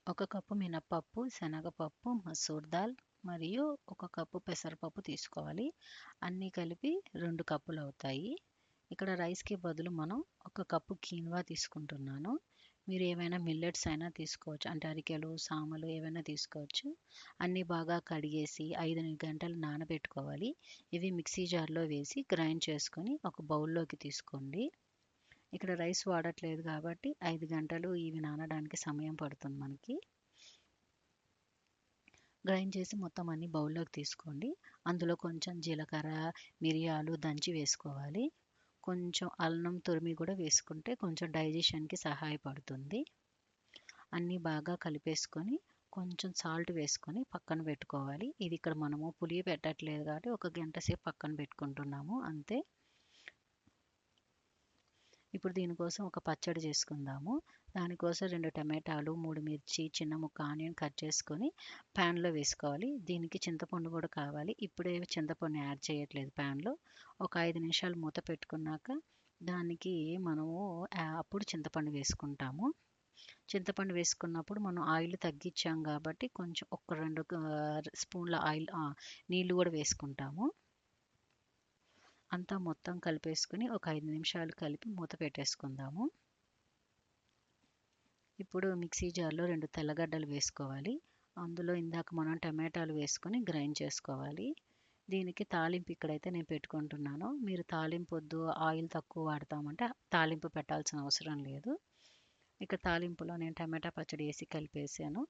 1 cup మినపప్పు, శనగపప్పు, మసూర్ దాల్ మరియు 1 కప్పు పెసరపప్పు తీసుకోవాలి. అన్నీ కలిపి 2 కప్పులు అవుతాయి. ఇక్కడ రైస్‌కి బదులు మనం 1 కప్పు కీన్వా తీసుకుంటున్నాను. మీరు ఏవైనా మిల్లెట్స్ అయినా తీసుకోవచ్చు. అంటే అరికెలు, సామలు ఏవైనా తీసుకోవచ్చు. అన్నీ బాగా కడిగేసి 5 గంటలు నానబెట్టుకోవాలి. ఇవి మిక్సీ జార్‌లో వేసి గ్రైండ్ చేసుకొని ఒక బౌల్‌లోకి తీసుకోండి. ఇక్కడ రైస్ వాడట్లేదు కాబట్టి 5 గంటలు ఇవి నానడానికి సమయం పడుతుంది మనకి. గ్రైండ్ చేసి మొత్తం అన్ని బౌల్లోకి తీసుకోండి. అందులో కొంచెం జీలకర్ర, మిరియాలు దంచి వేసుకోవాలి. కొంచెం అల్లం తురిమి కూడా వేసుకుంటే కొంచెం డైజెషన్‌కి సహాయపడుతుంది. అన్నీ బాగా కలిపేసుకొని కొంచెం సాల్ట్ వేసుకొని పక్కన పెట్టుకోవాలి. ఇది ఇక్కడ మనము పులియ పెట్టట్లేదు కాబట్టి 1 గంట సేపు పక్కన పెట్టుకుంటున్నాము అంతే. ఇప్పుడు దీనికోసం ఒక పచ్చడి చేసుకుందాము. దానికోసం 2 టమాటాలు, 3 మిర్చి, చిన్న ముక్క ఆనియన్ కట్ చేసుకొని ప్యాన్‌లో వేసుకోవాలి. దీనికి చింతపండు కూడా కావాలి. ఇప్పుడే చింతపండు యాడ్ చేయట్లేదు ప్యాన్‌లో. ఒక 5 నిమిషాలు మూత పెట్టుకున్నాక దానికి మనము అప్పుడు చింతపండు వేసుకుంటాము. చింతపండు వేసుకున్నప్పుడు మనం ఆయిల్ తగ్గించాం కాబట్టి కొంచెం ఒక 2 స్పూన్ల నీళ్ళు కూడా వేసుకుంటాము. అంతా మొత్తం కలిపేసుకొని ఒక 5 నిమిషాలు కలిపి మూత పెట్టేసుకుందాము. ఇప్పుడు మిక్సీ జార్‌లో 2 తెల్లగడ్డలు వేసుకోవాలి. అందులో ఇందాక మనం టమాటాలు వేసుకొని గ్రైండ్ చేసుకోవాలి. దీనికి తాలింపు ఇక్కడైతే నేను పెట్టుకుంటున్నాను. మీరు తాలింపు వద్దు, ఆయిల్ తక్కువ వాడతామంటే తాలింపు పెట్టాల్సిన అవసరం లేదు. ఇక్కడ తాలింపులో నేను టమాటా పచ్చడి వేసి కలిపేసాను.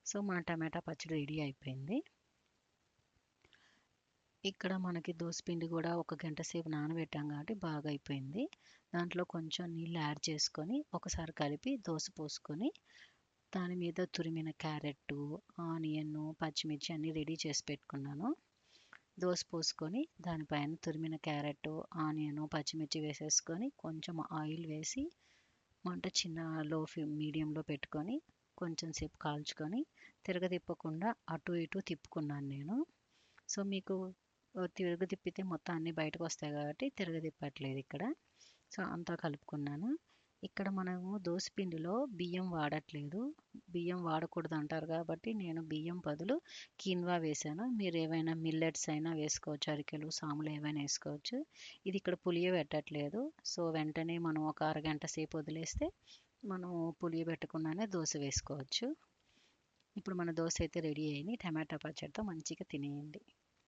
సో మన టమాటా పచ్చడి రెడీ అయిపోయింది. ఇక్కడ మనకి దోసపిండి కూడా 1 గంట సేపు నానబెట్టాం కాబట్టి బాగా అయిపోయింది. దాంట్లో కొంచెం నీళ్ళు యాడ్ చేసుకొని ఒకసారి కలిపి దోస పోసుకొని దాని మీద తురిమిన క్యారెట్టు, ఆనియన్, పచ్చిమిర్చి అన్నీ రెడీ చేసి పెట్టుకున్నాను. దోస పోసుకొని దానిపైన తురిమిన క్యారెట్టు, ఆనియన్, పచ్చిమిర్చి వేసేసుకొని కొంచెం ఆయిల్ వేసి మంట మీడియంలో పెట్టుకొని కొంచెం సేపు కాల్చుకొని తిరగతిప్పకుండా అటు ఇటు తిప్పుకున్నాను నేను. సో మీకు తిరగతిప్పితే మొత్తం అన్నీ బయటకు వస్తాయి కాబట్టి తిరగతిప్పట్లేదు ఇక్కడ. సో అంతా కలుపుకున్నాను. ఇక్కడ మనము దోసపిండిలో బియ్యం వాడట్లేదు. బియ్యం వాడకూడదు అంటారు కాబట్టి నేను బియ్యం బదులు కీన్వా వేశాను. మీరు ఏవైనా మిల్లెట్స్ అయినా వేసుకోవచ్చు. అరికెలు, సాములు ఏవైనా వేసుకోవచ్చు. ఇది ఇక్కడ పులియబెట్టట్లేదు. సో వెంటనే మనం ఒక అరగంట సేపు వదిలేస్తే మనం పులియబెట్టకుండానే దోస వేసుకోవచ్చు. ఇప్పుడు మన దోస అయితే రెడీ అయింది. టమాటా పచ్చడితో మంచిగా తినేయండి.